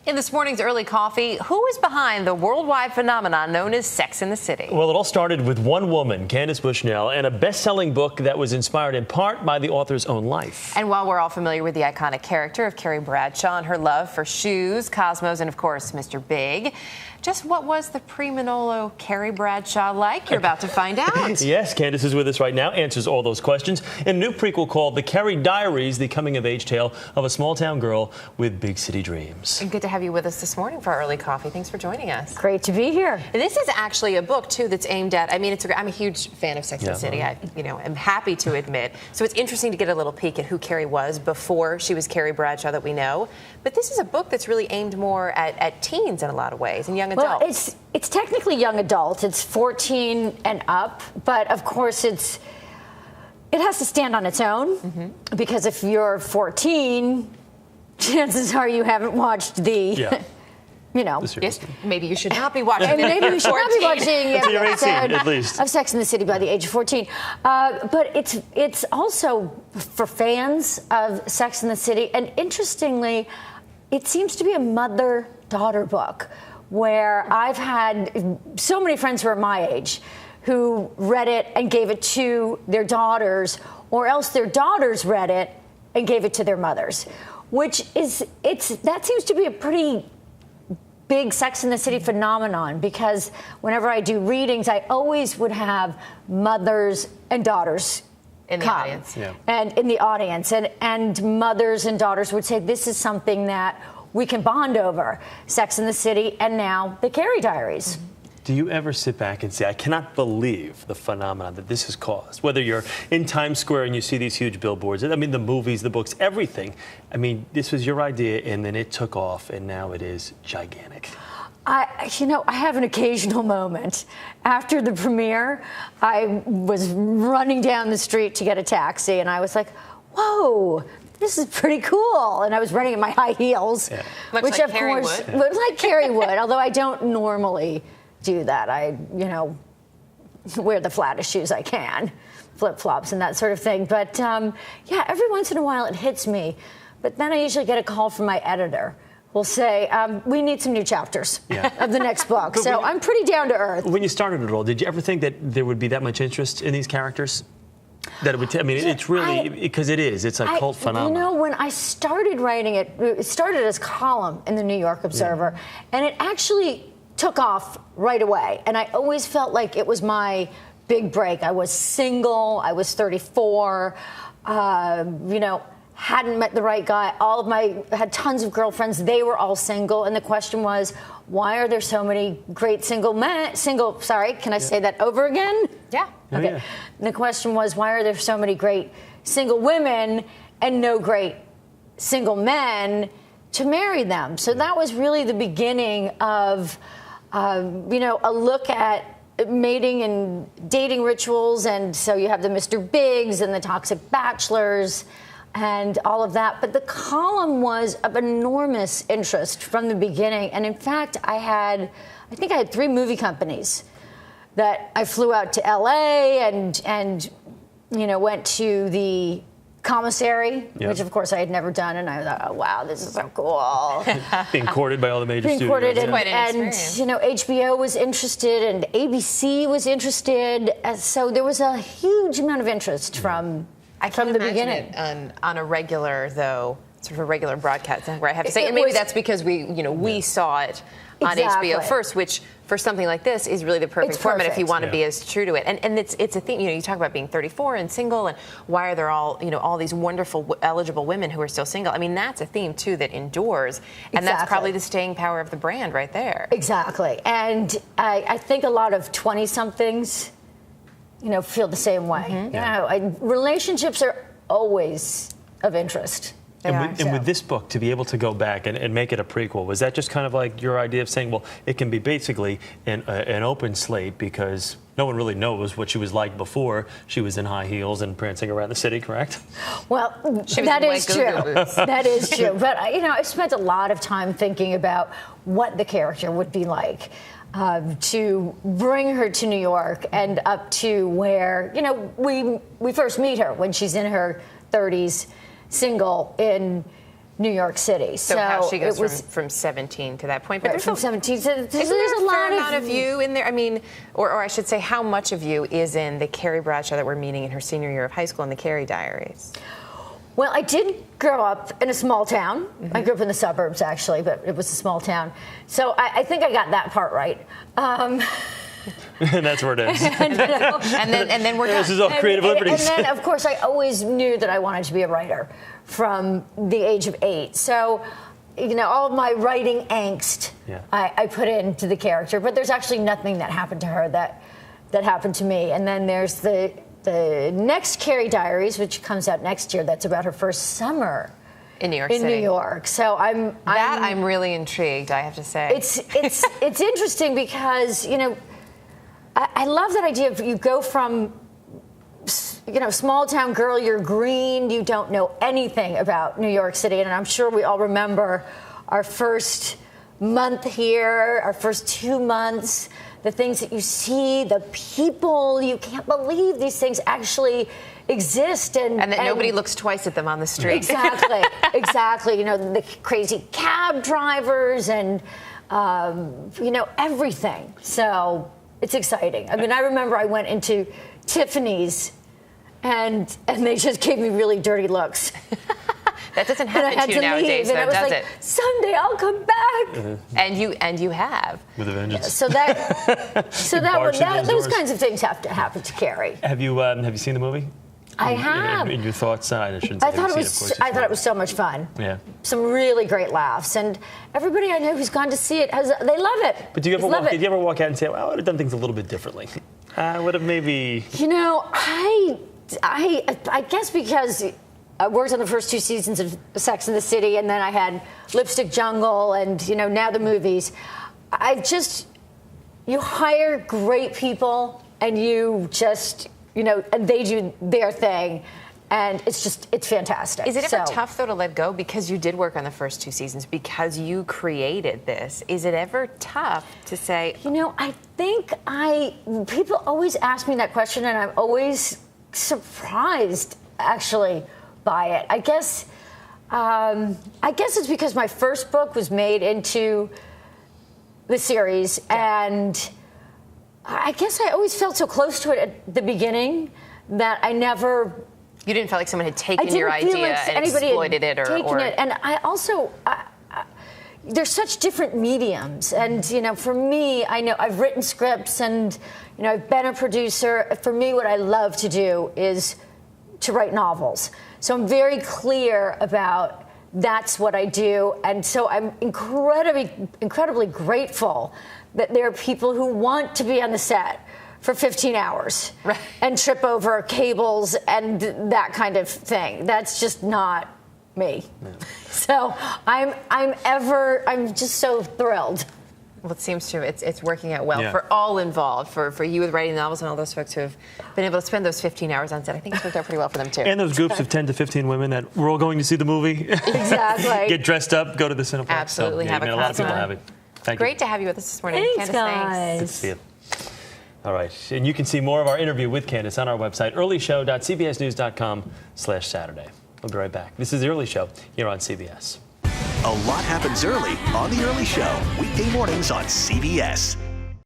In this morning's early coffee, who is behind the worldwide phenomenon known as Sex and the City? Well, it all started with one woman, Candace Bushnell, and a best-selling book that was inspired in part by the author's own life. And while we're all familiar with the iconic character of Carrie Bradshaw and her love for shoes, cosmos, and of course, Mr. Big, just what was the pre-Manolo Carrie Bradshaw like? You're about to find out. Yes, Candace is with us right now, answers all those questions. In a new prequel called The Carrie Diaries, the coming-of-age tale of a small-town girl with big city dreams. And good to have you with us this morning for our early coffee. Thanks for joining us. Great to be here. And this is actually a book, too, that's aimed at, I'm a huge fan of Sex and the City. I am happy to admit. So it's interesting to get a little peek at who Carrie was before she was Carrie Bradshaw that we know. But this is a book that's really aimed more at teens in a lot of ways and young adults. Well, it's technically young adult. It's 14 and up, but of course it has to stand on its own because if you're 14, chances are you haven't watched the, Yes, maybe you should not be watching. Maybe you should not be watching You're 18, at least. of Sex and the City by the age of 14. But it's also for fans of Sex and the City, and interestingly, it seems to be a mother-daughter book, where I've had so many friends who are my age who read it and gave it to their daughters, or else their daughters read it and gave it to their mothers, that seems to be a pretty big Sex and the City phenomenon, because whenever I do readings, I always would have mothers and daughters in the audience. Yeah. And in the audience, and mothers and daughters would say, this is something that we can bond over, Sex and the City, and now the Carrie Diaries. Do you ever sit back and say, I cannot believe the phenomenon that this has caused? Whether you're in Times Square and you see these huge billboards, I mean, the movies, the books, everything. I mean, this was your idea, and then it took off, and now it is gigantic. I have an occasional moment. After the premiere, I was running down the street to get a taxi, and I was like, whoa, this is pretty cool. And I was running in my high heels. Yeah. Much like Carrie would. Like Carrie would, although I don't normally do that. I, wear the flattest shoes I can, flip-flops and that sort of thing. But, every once in a while it hits me. But then I usually get a call from my editor. We'll say, we need some new chapters of the next book. So I'm pretty down to earth. When you started it all, did you ever think that there would be that much interest in these characters? That it would, it's really, because it's a cult phenomenon. When I started writing it started as column in the New York Observer, and it actually took off right away. And I always felt like it was my big break. I was single, I was 34, hadn't met the right guy. Had tons of girlfriends. They were all single. And the question was, why are there so many great single men? Can I say that over again? Yeah. Okay. Yeah. And the question was, why are there so many great single women and no great single men to marry them? So that was really the beginning of, a look at mating and dating rituals. And so you have the Mr. Bigs and the toxic bachelors and all of that. But the column was of enormous interest from the beginning. And in fact, I think I had 3 movie companies that I flew out to LA and went to the commissary, which of course I had never done, and I thought, oh wow, this is so cool. Being courted by all the major studios. Courted and HBO was interested and ABC was interested, so there was a huge amount of interest from the beginning. It on a regular, though, sort of a regular broadcast, where I have to say, and maybe that's because we saw it on HBO first, which for something like this is really the perfect format if you want to be as true to it. And it's a thing, you talk about being 34 and single, and why are there all these wonderful eligible women who are still single? I mean, that's a theme too that endures, and that's probably the staying power of the brand right there. Exactly. And I think a lot of 20-somethings feel the same way. Relationships are always of interest. And with this book, to be able to go back and make it a prequel, was that just kind of like your idea of saying, well, it can be basically an open slate because no one really knows what she was like before she was in high heels and prancing around the city, correct? Well, that is true. That is true. But, I spent a lot of time thinking about what the character would be like. To bring her to New York and up to where, we first meet her when she's in her 30s, single in New York City. So how she goes from 17 to that point. But from 17 to there's a lot of you in there. I mean, or I should say, how much of you is in the Carrie Bradshaw that we're meeting in her senior year of high school in the Carrie Diaries? Well, I did grow up in a small town. Mm-hmm. I grew up in the suburbs, actually, but it was a small town. So I think I got that part right. And that's where it is. and then we're done. This is all creative liberties. And then, of course, I always knew that I wanted to be a writer from the age of 8. So, all of my writing angst, I put into the character. But there's actually nothing that happened to her that happened to me. And then there's the next Carrie Diaries, which comes out next year. That's about her first summer in New York City. In New York. So I'm really intrigued, I have to say. It's interesting because, I love that idea of you go from, small town girl, you're green, you don't know anything about New York City. And I'm sure we all remember our first month here, our first 2 months, the things that you see, the people, you can't believe these things actually exist. And that nobody looks twice at them on the street. Exactly, exactly. The crazy cab drivers and, everything. So it's exciting. I mean, I remember I went into Tiffany's and they just gave me really dirty looks. That doesn't happen to you nowadays, though, does it? Someday I'll come back. Mm-hmm. And you have. With a vengeance. So those kinds of things have to happen to Carrie. Have you seen the movie? I have. In your thoughts? I thought it was so much fun. Yeah. Some really great laughs, and everybody I know who's gone to see it they love it. But did you ever walk out and say, well, I would have done things a little bit differently? I would have maybe. I guess because I worked on the first 2 seasons of Sex and the City, and then I had Lipstick Jungle, and now the movies. You hire great people, and you just, and they do their thing, and it's fantastic. Is it ever tough, though, to let go because you did work on the first 2 seasons, because you created this? Is it ever tough to say? I think people always ask me that question, and I'm always surprised, actually, by it. I guess it's because my first book was made into the series, and I guess I always felt so close to it at the beginning that I never. You didn't feel like someone had taken your idea and exploited it, or it. And I also. There's such different mediums, and for me, I know I've written scripts, and I've been a producer. For me, what I love to do is to write novels. So I'm very clear about that's what I do, and so I'm incredibly grateful that there are people who want to be on the set for 15 hours and trip over cables and that kind of thing. That's just not me. No. So I'm just so thrilled. Well, it seems to. It's working out well for all involved, for you with writing novels and all those folks who have been able to spend those 15 hours on set. I think it's worked out pretty well for them, too. And those groups of 10 to 15 women that we're all going to see the movie. Exactly. Get dressed up, go to the Cineplex. Absolutely. So, have a lot of people have it. Thank you. Great to have you with us this morning. Thanks, Candace, guys. Good to see you. All right. And you can see more of our interview with Candace on our website, earlyshow.cbsnews.com/Saturday. We'll be right back. This is The Early Show here on CBS. A lot happens early on The Early Show, weekday mornings on CBS.